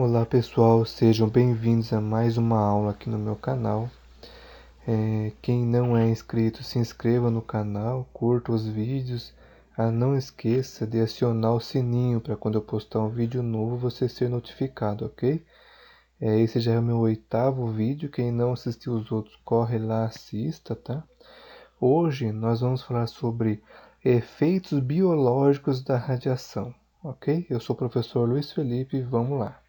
Olá pessoal, sejam bem-vindos a mais uma aula aqui no meu canal. Quem não é inscrito, se inscreva no canal, curta os vídeos. Não esqueça de acionar o sininho para quando eu postar um vídeo novo você ser notificado, ok? Esse já é o meu 8º vídeo, quem não assistiu os outros corre lá, assista, tá? Hoje nós vamos falar sobre efeitos biológicos da radiação, ok? Eu sou o professor Luiz Felipe e vamos lá.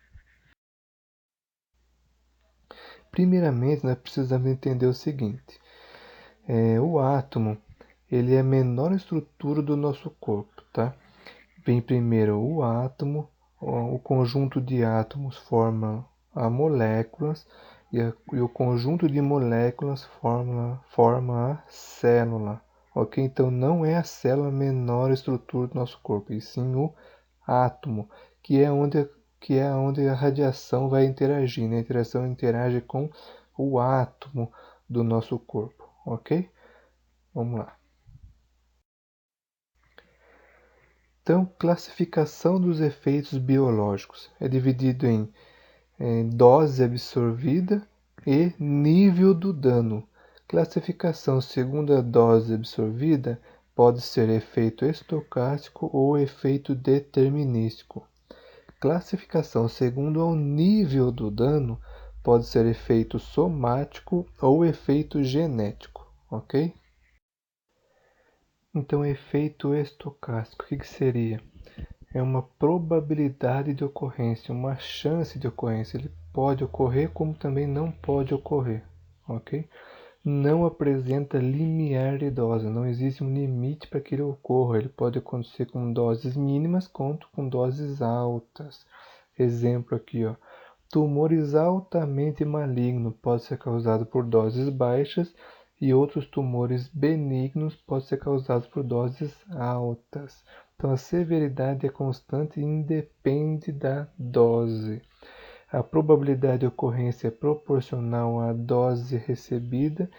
Primeiramente, nós precisamos entender o seguinte: o átomo ele é a menor estrutura do nosso corpo, tá? Vem primeiro o átomo, o conjunto de átomos forma as moléculas e o conjunto de moléculas forma a célula, ok? Então não é a célula a menor estrutura do nosso corpo, e sim o átomo, que é onde a radiação vai interagir, né? A interação interage com o átomo do nosso corpo, ok? Vamos lá. Então, classificação dos efeitos biológicos é dividido em dose absorvida e nível do dano. Classificação segundo a dose absorvida pode ser efeito estocástico ou efeito determinístico. Classificação segundo o nível do dano pode ser efeito somático ou efeito genético, ok? Então, efeito estocástico, o que seria? É uma probabilidade de ocorrência, uma chance de ocorrência. Ele pode ocorrer como também não pode ocorrer, ok? Não apresenta limiar de dose, não existe um limite para que ele ocorra. Ele pode acontecer com doses mínimas quanto com doses altas. Exemplo aqui, ó. Tumores altamente malignos podem ser causados por doses baixas e outros tumores benignos podem ser causados por doses altas. Então, a severidade é constante e independe da dose. A probabilidade de ocorrência é proporcional à dose recebida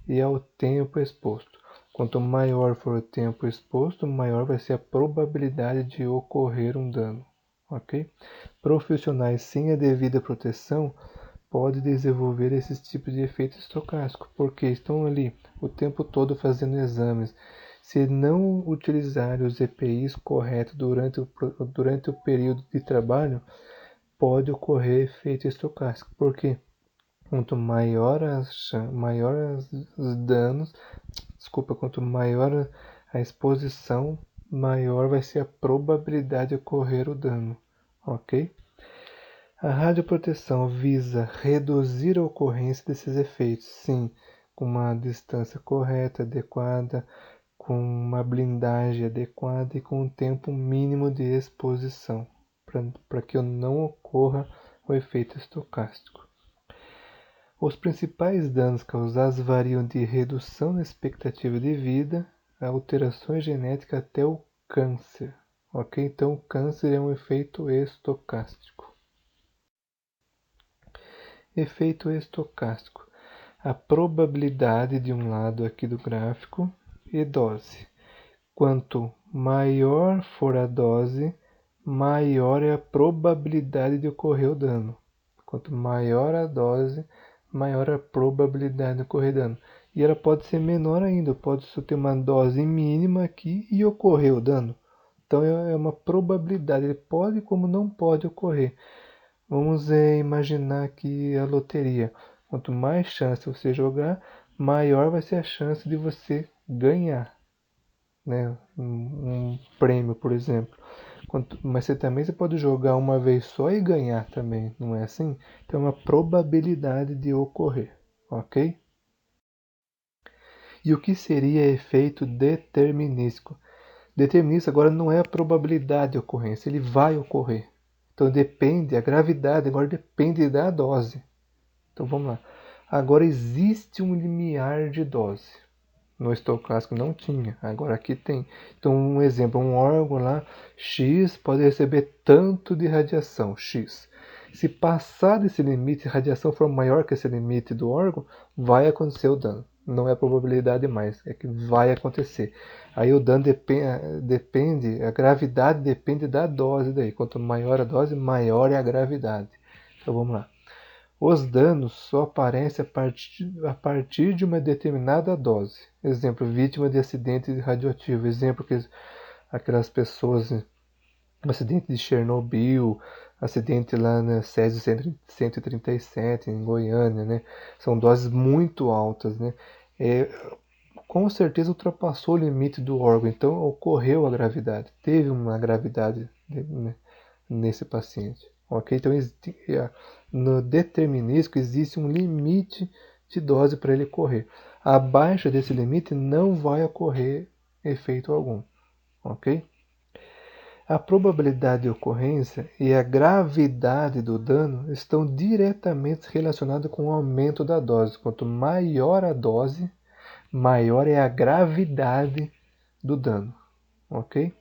e ao tempo exposto. Quanto maior for o tempo exposto, maior vai ser a probabilidade de ocorrer um dano. Ok? Profissionais sem a devida proteção podem desenvolver esses tipos de efeito estocástico, porque estão ali o tempo todo fazendo exames. Se não utilizar os EPIs corretos durante o período de trabalho, pode ocorrer efeito estocástico, porque quanto maior os danos, quanto maior a exposição, maior vai ser a probabilidade de ocorrer o dano, ok? A radioproteção visa reduzir a ocorrência desses efeitos, sim, com uma distância correta, adequada, com uma blindagem adequada e com um tempo mínimo de exposição, para que não ocorra o efeito estocástico. Os principais danos causados variam de redução na expectativa de vida a alterações genéticas até o câncer. Ok? Então, o câncer é um efeito estocástico. Efeito estocástico. A probabilidade de um lado aqui do gráfico e dose. Quanto maior for a dose, maior é a probabilidade de ocorrer o dano. Quanto maior a dose, maior a probabilidade de ocorrer dano. E ela pode ser menor ainda, pode só ter uma dose mínima aqui e ocorrer o dano. Então é uma probabilidade, ele pode como não pode ocorrer. Vamos imaginar aqui a loteria. Quanto mais chance você jogar, maior vai ser a chance de você ganhar, né? Um prêmio, por exemplo. Mas você pode jogar uma vez só e ganhar também, não é assim? Então é uma probabilidade de ocorrer, ok? E o que seria efeito determinístico? Determinístico agora não é a probabilidade de ocorrência, ele vai ocorrer. Então depende, a gravidade agora depende da dose. Então vamos lá. Agora existe um limiar de dose. No estocástico não tinha, agora aqui tem. Então, um exemplo, um órgão lá, X, pode receber tanto de radiação, X. Se passar desse limite, a radiação for maior que esse limite do órgão, vai acontecer o dano. Não é probabilidade mais, é que vai acontecer. Aí o dano depende, a gravidade depende da dose daí. Quanto maior a dose, maior é a gravidade. Então vamos lá. Os danos só aparecem a partir de uma determinada dose. Exemplo, vítima de acidente radioativo. Exemplo, aquelas pessoas, né, acidente de Chernobyl, acidente lá na Césio 137 em Goiânia, né? São doses muito altas, né? É, com certeza ultrapassou o limite do órgão, então ocorreu a gravidade, teve uma gravidade, né, nesse paciente, ok? Então no determinístico existe um limite de dose para ele correr. Abaixo desse limite não vai ocorrer efeito algum, ok? A probabilidade de ocorrência e a gravidade do dano estão diretamente relacionadas com o aumento da dose. Quanto maior a dose, maior é a gravidade do dano, ok?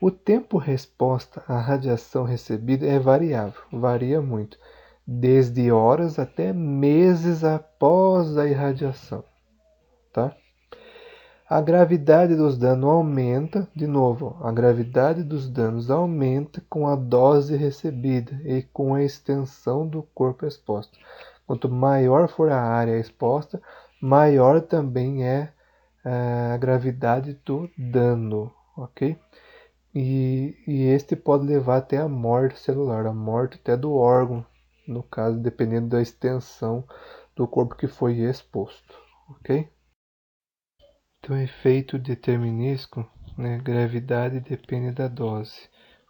O tempo-resposta à radiação recebida é variável, varia muito, desde horas até meses após a irradiação, tá? A gravidade dos danos aumenta, de novo, a gravidade dos danos aumenta com a dose recebida e com a extensão do corpo exposto. Quanto maior for a área exposta, maior também é a gravidade do dano, ok? E este pode levar até a morte celular, a morte até do órgão, no caso, dependendo da extensão do corpo que foi exposto, ok? Então, efeito determinístico, né? Gravidade depende da dose.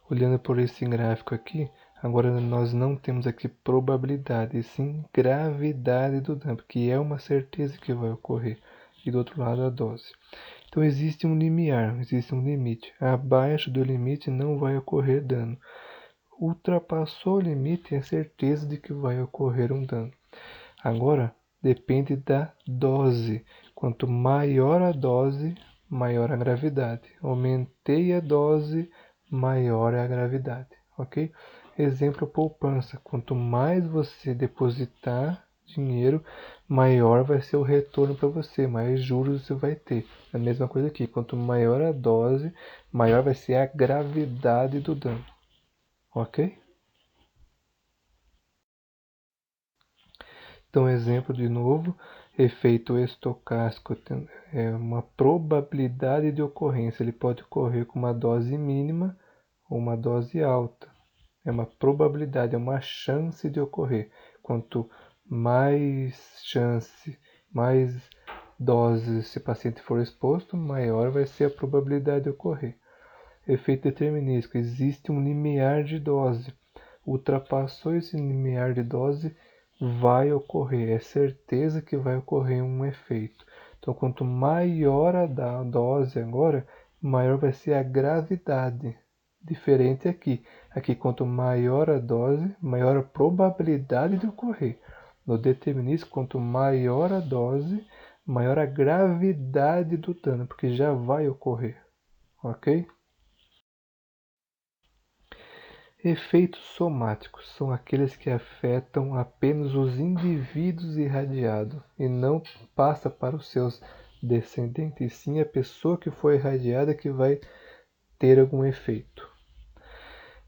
Olhando por esse gráfico aqui, agora nós não temos aqui probabilidade, e sim gravidade do dano, que é uma certeza que vai ocorrer. E do outro lado a dose. Então existe um limiar, existe um limite. Abaixo do limite não vai ocorrer dano. Ultrapassou o limite, é certeza de que vai ocorrer um dano. Agora, depende da dose. Quanto maior a dose, maior a gravidade. Aumentei a dose, maior é a gravidade, ok? Exemplo, poupança. Quanto mais você depositar dinheiro, maior vai ser o retorno para você, mais juros você vai ter. A mesma coisa aqui, quanto maior a dose, maior vai ser a gravidade do dano, ok? Então, exemplo de novo, efeito estocástico é uma probabilidade de ocorrência. Ele pode ocorrer com uma dose mínima ou uma dose alta. É uma probabilidade, é uma chance de ocorrer. Quanto mais chance, mais doses esse paciente for exposto, maior vai ser a probabilidade de ocorrer. Efeito determinístico, existe um limiar de dose. Ultrapassou esse limiar de dose, vai ocorrer, é certeza que vai ocorrer um efeito. Então, quanto maior a dose agora, maior vai ser a gravidade. Diferente aqui. Aqui, quanto maior a dose, maior a probabilidade de ocorrer. No determinístico, quanto maior a dose, maior a gravidade do dano, porque já vai ocorrer. Ok? Efeitos somáticos são aqueles que afetam apenas os indivíduos irradiados e não passa para os seus descendentes, e sim a pessoa que foi irradiada que vai ter algum efeito.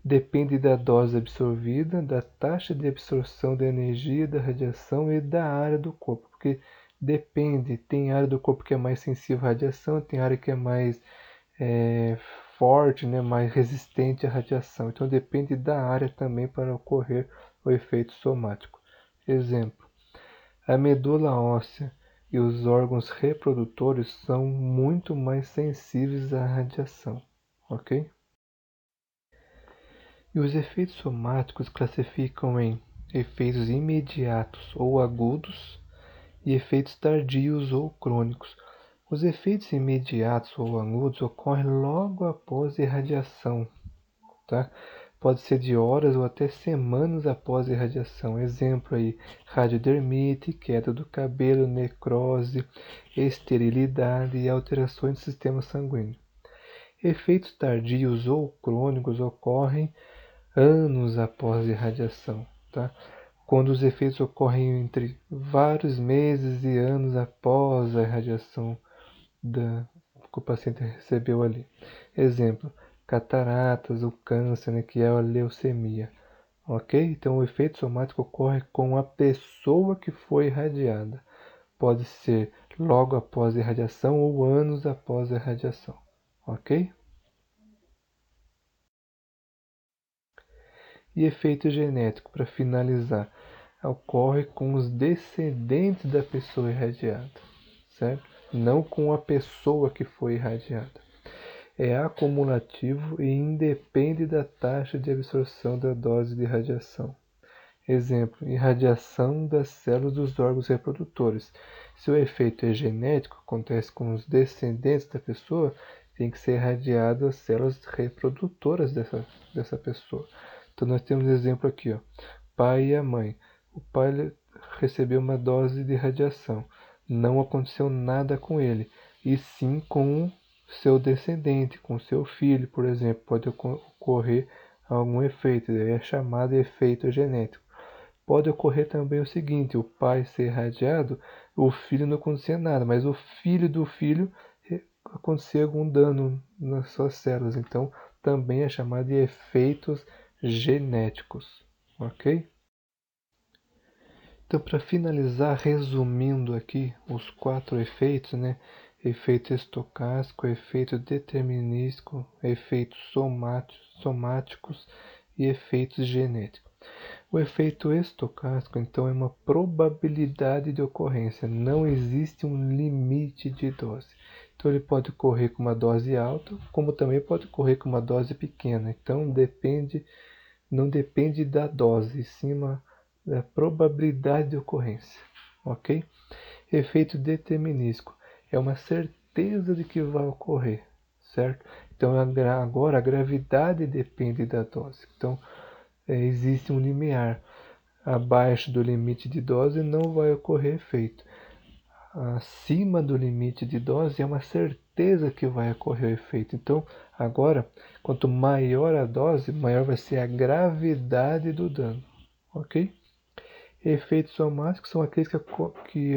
Depende da dose absorvida, da taxa de absorção da energia da radiação e da área do corpo, porque depende, tem área do corpo que é mais sensível à radiação, tem área que é mais é, forte, né, mais resistente à radiação. Então depende da área também para ocorrer o efeito somático. Exemplo, a medula óssea e os órgãos reprodutores são muito mais sensíveis à radiação, ok? E os efeitos somáticos classificam em efeitos imediatos ou agudos e efeitos tardios ou crônicos. Os efeitos imediatos ou agudos ocorrem logo após a irradiação, tá? Pode ser de horas ou até semanas após a irradiação. Exemplo aí, radiodermite, queda do cabelo, necrose, esterilidade e alterações do sistema sanguíneo. Efeitos tardios ou crônicos ocorrem anos após a irradiação, tá? Quando os efeitos ocorrem entre vários meses e anos após a irradiação que o paciente recebeu ali. Exemplo, cataratas, o câncer, né, que é a leucemia. ok? Então o efeito somático ocorre com a pessoa que foi irradiada. Pode ser logo após a irradiação ou anos após a irradiação, ok? E efeito genético, para finalizar, ocorre com os descendentes da pessoa irradiada, certo? Não com a pessoa que foi irradiada. É acumulativo e independe da taxa de absorção da dose de radiação. Exemplo, irradiação das células dos órgãos reprodutores. Se o efeito é genético, acontece com os descendentes da pessoa, tem que ser irradiado as células reprodutoras dessa pessoa. Então nós temos exemplo aqui, ó, pai e a mãe. O pai recebeu uma dose de radiação. Não aconteceu nada com ele, e sim com seu descendente, com seu filho, por exemplo, pode ocorrer algum efeito, daí é chamado de efeito genético. Pode ocorrer também o seguinte, o pai ser irradiado, o filho não acontecer nada, mas o filho do filho acontecer algum dano nas suas células, então também é chamado de efeitos genéticos, ok? Então, para finalizar, resumindo aqui os 4 efeitos, né? Efeito estocástico, efeito determinístico, efeitos somáticos e efeitos genéticos. O efeito estocástico, então, é uma probabilidade de ocorrência, não existe um limite de dose. Então, ele pode ocorrer com uma dose alta, como também pode ocorrer com uma dose pequena. Então, não depende da dose, sim da probabilidade de ocorrência, ok? Efeito determinístico é uma certeza de que vai ocorrer, certo? Então agora a gravidade depende da dose. Então existe um limiar. Abaixo do limite de dose não vai ocorrer efeito. Acima do limite de dose é uma certeza que vai ocorrer o efeito. Então, agora, quanto maior a dose, maior vai ser a gravidade do dano, ok? Efeitos somáticos são aqueles que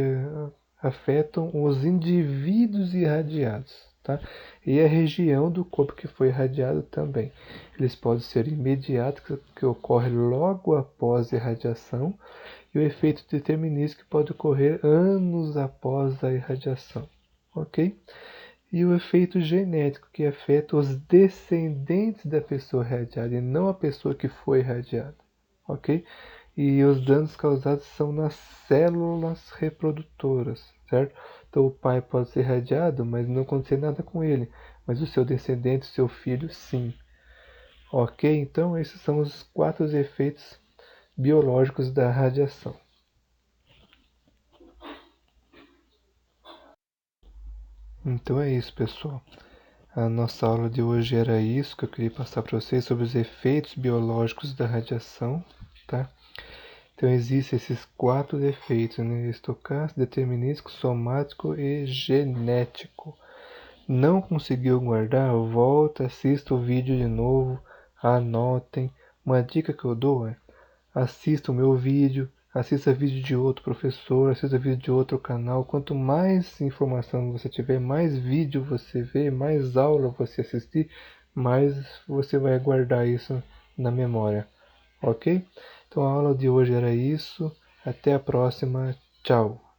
afetam os indivíduos irradiados, tá? E a região do corpo que foi irradiado também. Eles podem ser imediatos, que ocorre logo após a irradiação, e o efeito determinístico que pode ocorrer anos após a irradiação, ok? E o efeito genético, que afeta os descendentes da pessoa irradiada e não a pessoa que foi irradiada, ok? E os danos causados são nas células reprodutoras, certo? Então o pai pode ser irradiado, mas não acontecer nada com ele, mas o seu descendente, o seu filho, sim. Ok? Então esses são os 4 efeitos biológicos da radiação. Então é isso, pessoal. A nossa aula de hoje era isso que eu queria passar para vocês sobre os efeitos biológicos da radiação, tá? Então existem esses 4 efeitos, né? Estocástico, determinístico, somático e genético. Não conseguiu guardar? Volta, assista o vídeo de novo, anotem. Uma dica que eu dou é: assista o meu vídeo, assista vídeo de outro professor, assista vídeo de outro canal. Quanto mais informação você tiver, mais vídeo você vê, mais aula você assistir, mais você vai guardar isso na memória, ok? Então a aula de hoje era isso. Até a próxima. Tchau.